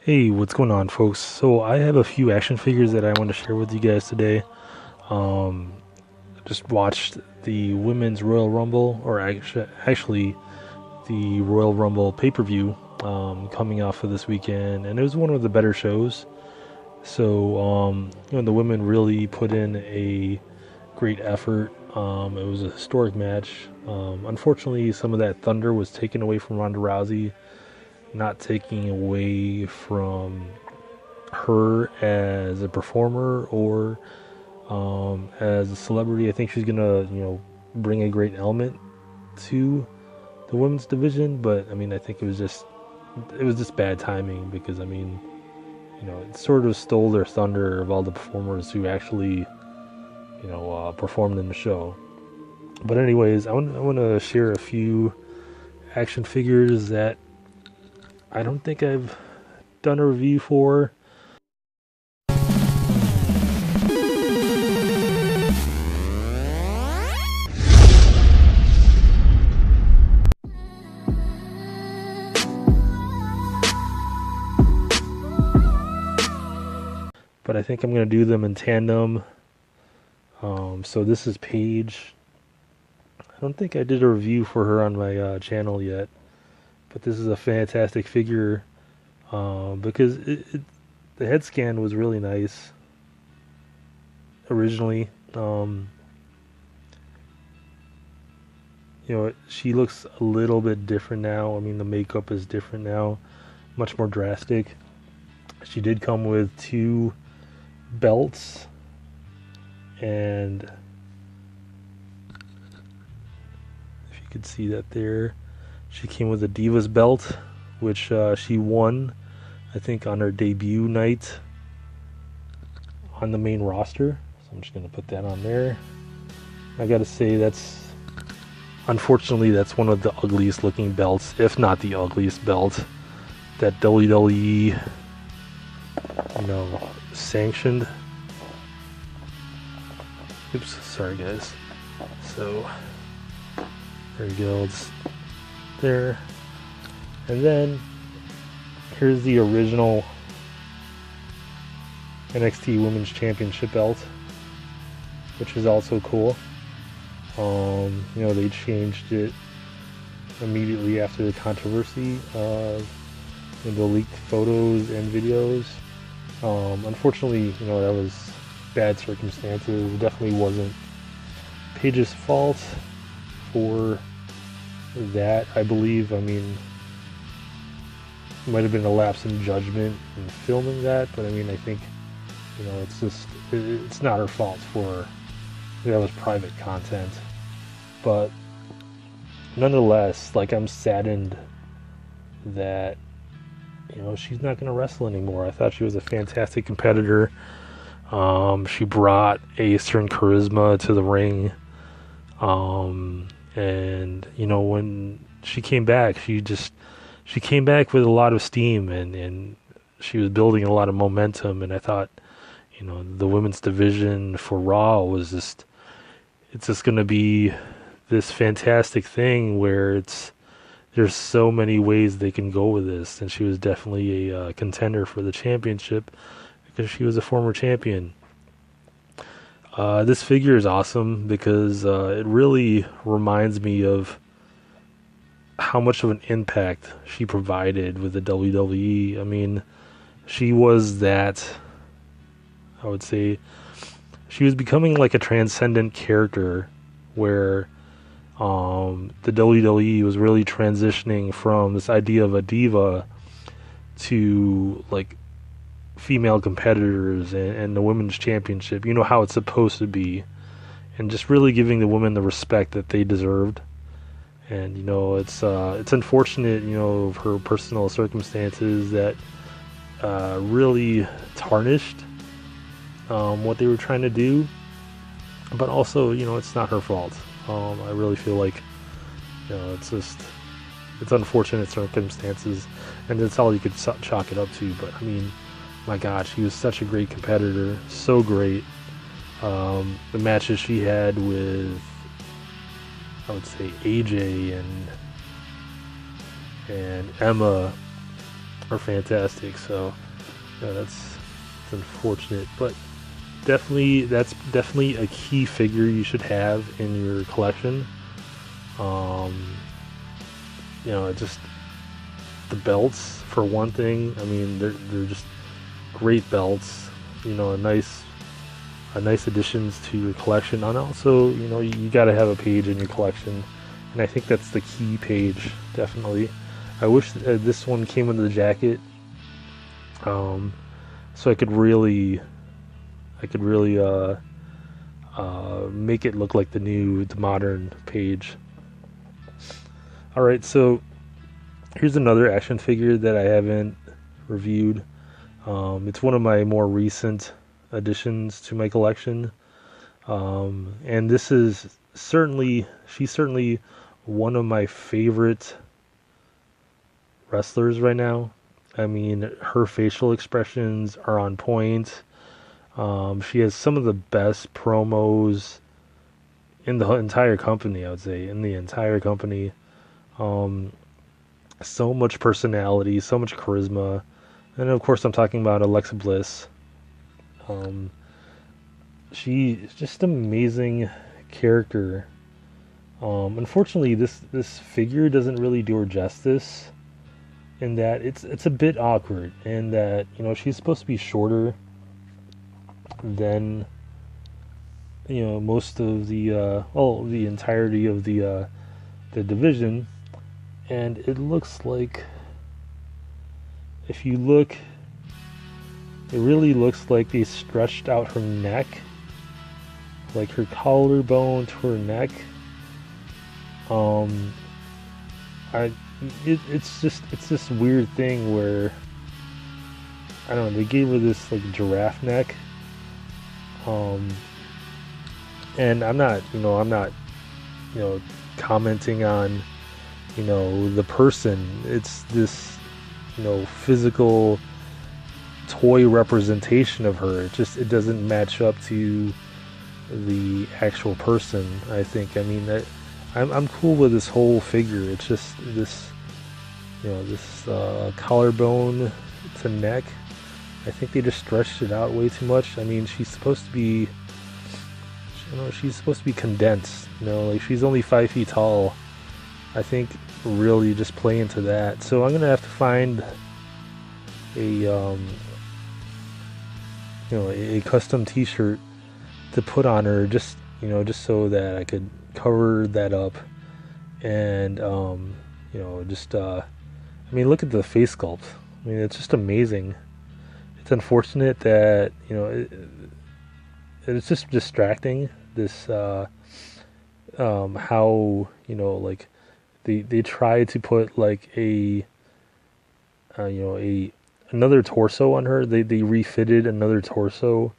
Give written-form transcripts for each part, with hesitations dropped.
Hey, what's going on, folks? So I have a few action figures that I want to share with you guys today. Um, just watched the Women's Royal Rumble, or actually the Royal Rumble pay-per-view coming off of this weekend, and it was one of the better shows. So the women really put in a great effort. It was a historic match. Unfortunately, some of that thunder was taken away from Ronda Rousey, not taking away from her as a performer or as a celebrity. I think she's gonna, bring a great element to the women's division. But I mean, I think it was just bad timing because it sort of stole their thunder of all the performers who actually, performed in the show. But anyways, I want to share a few action figures that I don't think I've done a review for. But I think I'm going to do them in tandem. So this is Paige. I don't think I did a review for her on my channel yet, but this is a fantastic figure because the head scan was really nice originally. She looks a little bit different now. I mean, the makeup is different now, much more drastic. She did come with 2 belts, and if you could see that there, she came with a Divas belt, which she won, I think, on her debut night on the main roster. So I'm just going to put that on there. I gotta say, unfortunately, that's one of the ugliest looking belts, if not the ugliest belt that WWE, sanctioned. Oops, sorry guys. So there you go, it's there. And then here's the original NXT Women's Championship belt, which is also cool. They changed it immediately after the controversy of the leaked photos and videos. Unfortunately, that was bad circumstances. It definitely wasn't Paige's fault for that, I believe. I mean, it might have been a lapse in judgment in filming that, but I think, it's not her fault for that was private content. But nonetheless, I'm saddened that she's not going to wrestle anymore. I thought she was a fantastic competitor. She brought a certain charisma to the ring. And when she came back, she came back with a lot of steam, and she was building a lot of momentum. And I thought, the women's division for Raw was it's just going to be this fantastic thing where there's so many ways they can go with this, and she was definitely a contender for the championship because she was a former champion. This figure is awesome because it really reminds me of how much of an impact she provided with the WWE. I mean, she was that, I would say, she was becoming like a transcendent character where the WWE was really transitioning from this idea of a diva to female competitors and the women's championship, how it's supposed to be, and just really giving the women the respect that they deserved. And it's unfortunate, of her personal circumstances that really tarnished what they were trying to do, but also it's not her fault. I really feel like it's unfortunate circumstances, and that's all you could chalk it up to. But I mean, my God, she was such a great competitor, so great. The matches she had with, I would say, AJ and Emma are fantastic. So yeah, that's unfortunate, but that's definitely a key figure you should have in your collection. Um, just the belts for one thing. I mean, they're just great belts. A nice additions to your collection, and also you got to have a Paige in your collection, and I think that's the key Paige, definitely. I wish this one came with the jacket, so I could really make it look like the modern Paige. All right, so here's another action figure that I haven't reviewed. It's one of my more recent additions to my collection, and she's certainly one of my favorite wrestlers right now. I mean, her facial expressions are on point. She has some of the best promos in the entire company, I would say, so much personality, so much charisma. And of course, I'm talking about Alexa Bliss. She's just an amazing character. Unfortunately, this figure doesn't really do her justice, in that it's a bit awkward, in that she's supposed to be shorter than most of the entirety of the division, and it looks like, if you look, it really looks like they stretched out her neck, like her collarbone to her neck. It's this weird thing where, I don't know, they gave her this like giraffe neck. And I'm not commenting on, the person. It's this, physical toy representation of her. It doesn't match up to the actual person, I think. I mean, I'm cool with this whole figure. It's just this, collarbone to neck. I think they just stretched it out way too much. I mean, she's supposed to be condensed. Like, she's only 5 feet tall. I think really just play into that. So I'm gonna have to find a custom T-shirt to put on her, just so that I could cover that up, and I mean, look at the face sculpt. I mean, it's just amazing. It's unfortunate that it's just distracting. This how like they try to put like another torso on her. They refitted another torso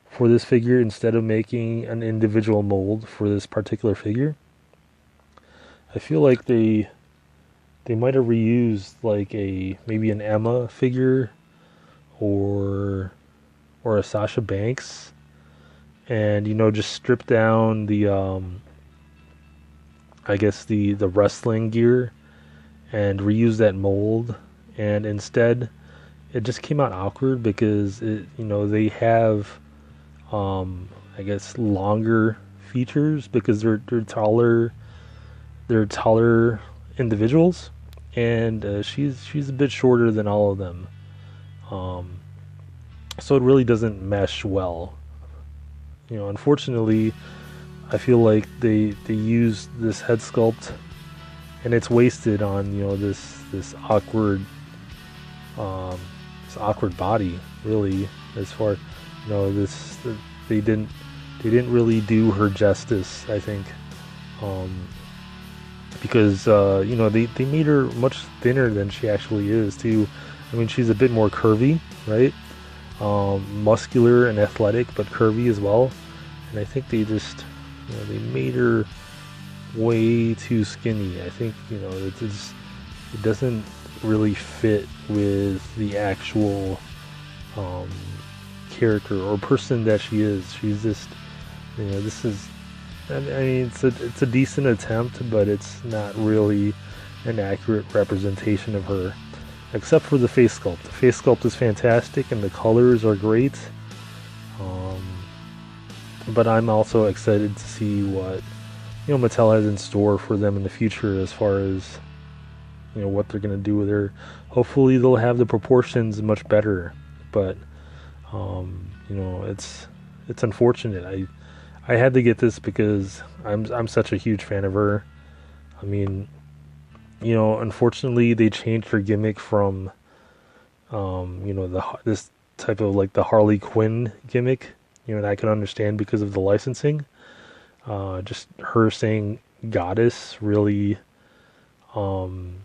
for this figure instead of making an individual mold for this particular figure. I feel like they might have reused like maybe an Emma figure or a Sasha Banks, and just strip down the I guess the wrestling gear and reuse that mold, and instead it just came out awkward because they have I guess longer features because they're taller individuals, and she's a bit shorter than all of them, so it really doesn't mesh well. Unfortunately, I feel like they use this head sculpt, and it's wasted on this awkward body, really. As far they didn't really do her justice, I think, because they made her much thinner than she actually is too. I mean, she's a bit more curvy, right? Muscular and athletic, but curvy as well. And I think they just they made her way too skinny. I think it doesn't really fit with the actual character or person that she is. She's just this is, I mean, it's a decent attempt, but it's not really an accurate representation of her. except for the face sculpt. The face sculpt is fantastic and the colors are great. But I'm also excited to see what Mattel has in store for them in the future as far as what they're gonna do with her. Hopefully they'll have the proportions much better. But it's unfortunate. I had to get this because I'm such a huge fan of her. I mean, unfortunately they changed her gimmick from this type of like the Harley Quinn gimmick. And I can understand because of the licensing. Just her saying goddess really, and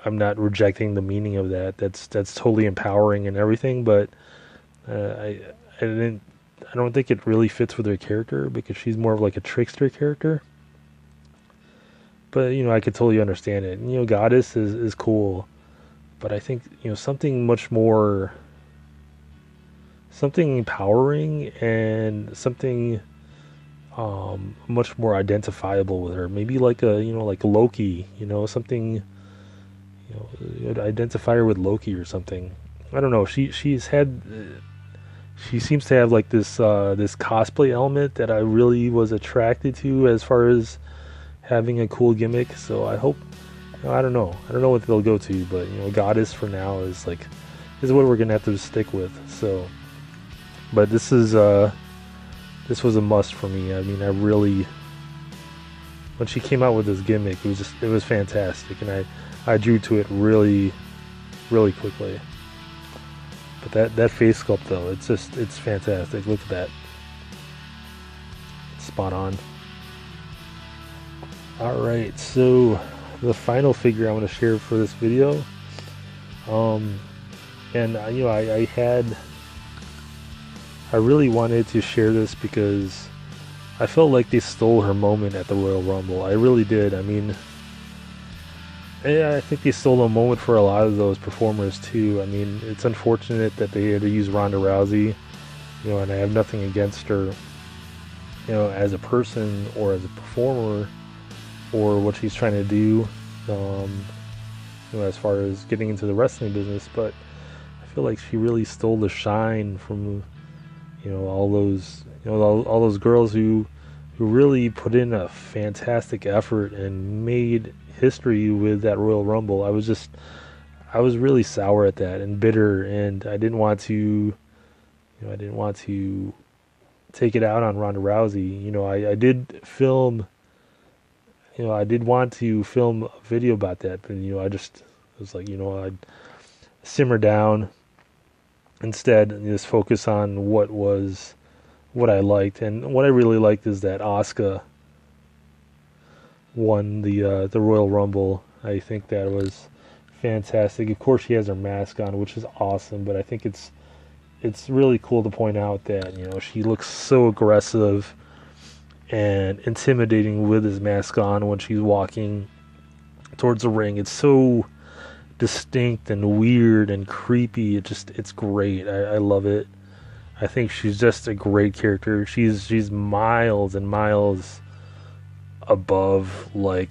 I'm not rejecting the meaning of that. That's totally empowering and everything, but I don't think it really fits with her character because she's more of like a trickster character. But I could totally understand it. Goddess is cool, but I think something much more, something empowering and something much more identifiable with her. Maybe like like Loki, something, identify her with Loki or something. I don't know. She seems to have like this cosplay element that I really was attracted to as far as having a cool gimmick. So I hope, I don't know what they'll go to, but goddess for now is what we're gonna have to stick with. So, but this was a must for me. I mean, I really, when she came out with this gimmick, it was fantastic, and I drew to it really, really quickly. But that face sculpt though, it's fantastic. Look at that, it's spot on. All right, so the final figure I want to share for this video, and I really wanted to share this because I felt like they stole her moment at the Royal Rumble. I really did. I mean, I think they stole a moment for a lot of those performers too. I mean, it's unfortunate that they had to use Ronda Rousey, and I have nothing against her, as a person or as a performer or what she's trying to do, as far as getting into the wrestling business. But I feel like she really stole the shine from all those girls who really put in a fantastic effort and made history with that Royal Rumble. I was really sour at that and bitter, and I didn't want to take it out on Ronda Rousey. I did film, I did want to film a video about that, but I was like, I'd simmer down. Instead, just focus on what I liked, and what I really liked is that Asuka won the Royal Rumble. I think that was fantastic. Of course, she has her mask on, which is awesome. But I think it's really cool to point out that she looks so aggressive and intimidating with his mask on when she's walking towards the ring. It's so distinct and weird and creepy. It's great. I love it. I think she's just a great character. She's miles and miles above, as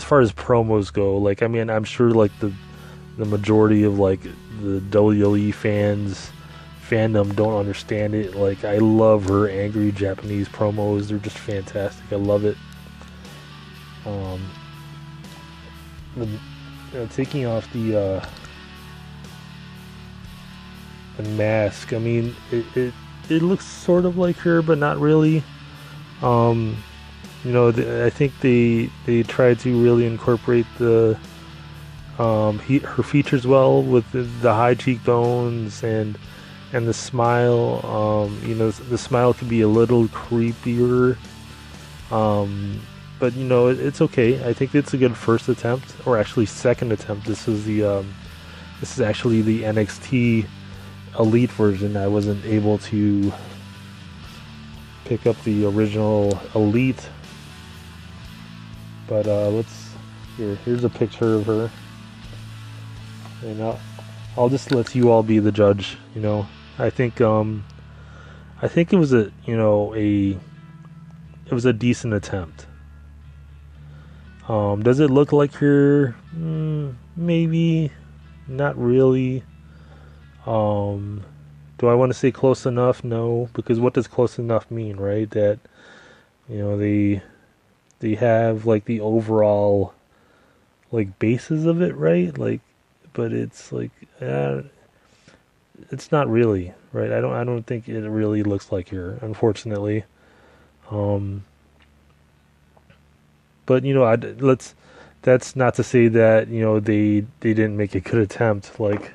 far as promos go. I mean, I'm sure the majority of the WWE fandom don't understand it. I love her angry Japanese promos. They're just fantastic. I love it. Taking off the mask, I mean, it looks sort of like her, but not really. I think they tried to really incorporate her features well with the high cheekbones and the smile. The smile could be a little creepier. But it's okay. I think it's a good first attempt, or actually second attempt. This is actually the NXT Elite version. I wasn't able to pick up the original Elite, but here's a picture of her, and I'll just let you all be the judge. I think it was it was a decent attempt. Does it look like her? Maybe, not really. Do I want to say close enough? No, because what does close enough mean, right? That they have like the overall like basis of it, right? Like, but it's like it's not really, right? I don't think it really looks like her, unfortunately. Um, but let's. That's not to say that they didn't make a good attempt. Like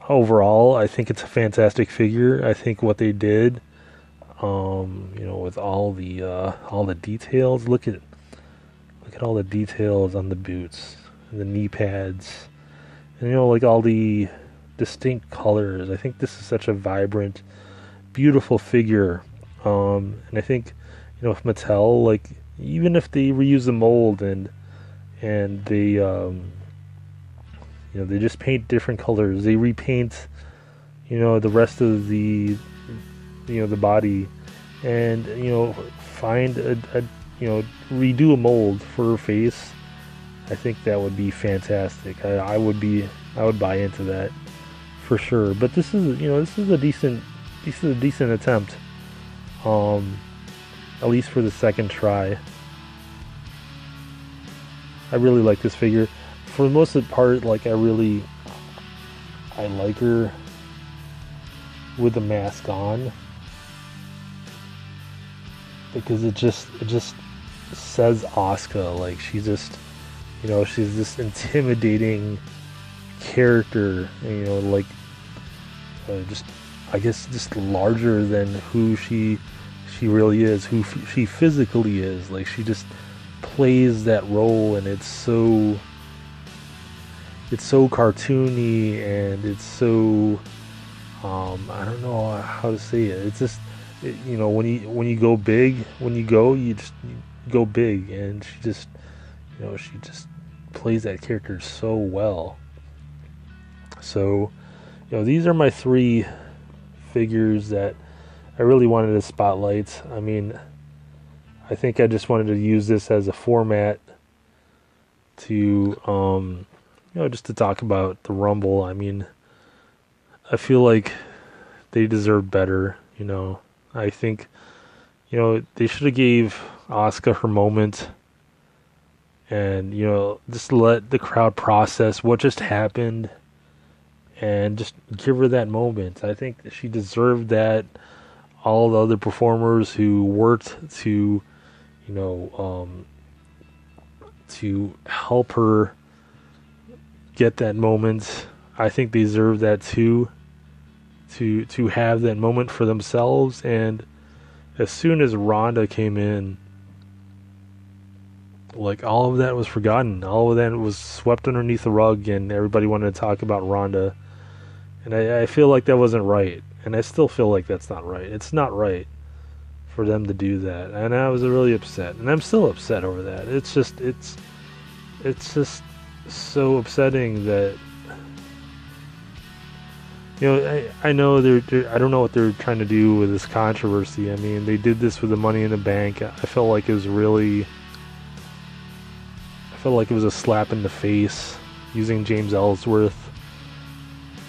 overall, I think it's a fantastic figure. I think what they did, with all the details. Look at all the details on the boots, and the knee pads, and like all the distinct colors. I think this is such a vibrant, beautiful figure. And I think if Mattel, like, even if they reuse the mold and they they just paint different colors, they repaint the rest of the body, and find a redo a mold for her face. I think that would be fantastic. I would buy into that for sure. But this is a decent attempt. At least for the second try. I really like this figure. For the most part, like I like her with the mask on, because it just says Asuka. Like she's this intimidating character, like just, I guess, just larger than who she really is, who she physically is. Like she just plays that role, and it's so cartoony, and it's so I don't know how to say it. It's just when you go big, you just go big, and she just plays that character so well. So these are my three figures that I really wanted to spotlight. I mean, I think I just wanted to use this as a format to just to talk about the Rumble. I mean, I feel like they deserve better. I think they should have gave Asuka her moment, and just let the crowd process what just happened, and just give her that moment. I think that she deserved that. All the other performers who worked to to help her get that moment, I think they deserve that too, to have that moment for themselves. And as soon as Ronda came in, like, all of that was forgotten. All of that was swept underneath the rug, and everybody wanted to talk about Ronda. And I feel like that wasn't right. And I still feel like that's not right. It's not right for them to do that. And I was really upset. And I'm still upset over that. It's just so upsetting that I know I don't know what they're trying to do with this controversy. I mean, they did this with the Money in the Bank. I felt like it was a slap in the face, using James Ellsworth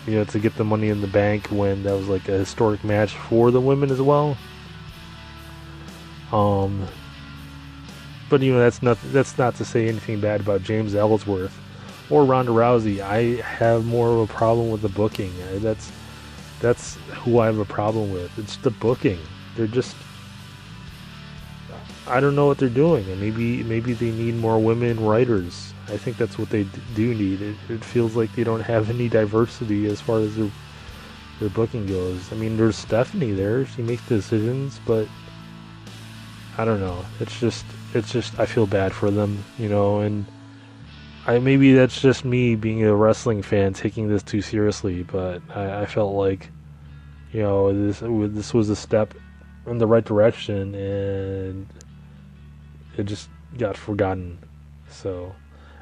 to get the Money in the Bank, when that was like a historic match for the women as well. But that's not to say anything bad about James Ellsworth or Ronda Rousey. I have more of a problem with the booking. That's who I have a problem with. It's the booking. They're just, I don't know what they're doing, and maybe they need more women writers. I think that's what they do need. It feels like they don't have any diversity as far as their booking goes. I mean, there's Stephanie there. She makes decisions, but I don't know. It's just I feel bad for them, and maybe that's just me being a wrestling fan taking this too seriously, but I felt like this was a step in the right direction, and it just got forgotten. So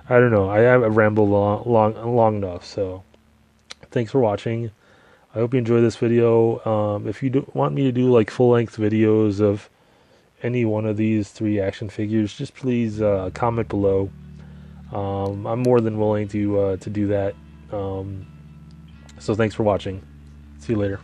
I don't know. I rambled long enough. So thanks for watching. I hope you enjoyed this video. If you want me to do like full length videos of any one of these 3 action figures, just please comment below. I'm more than willing to do that. So thanks for watching. See you later.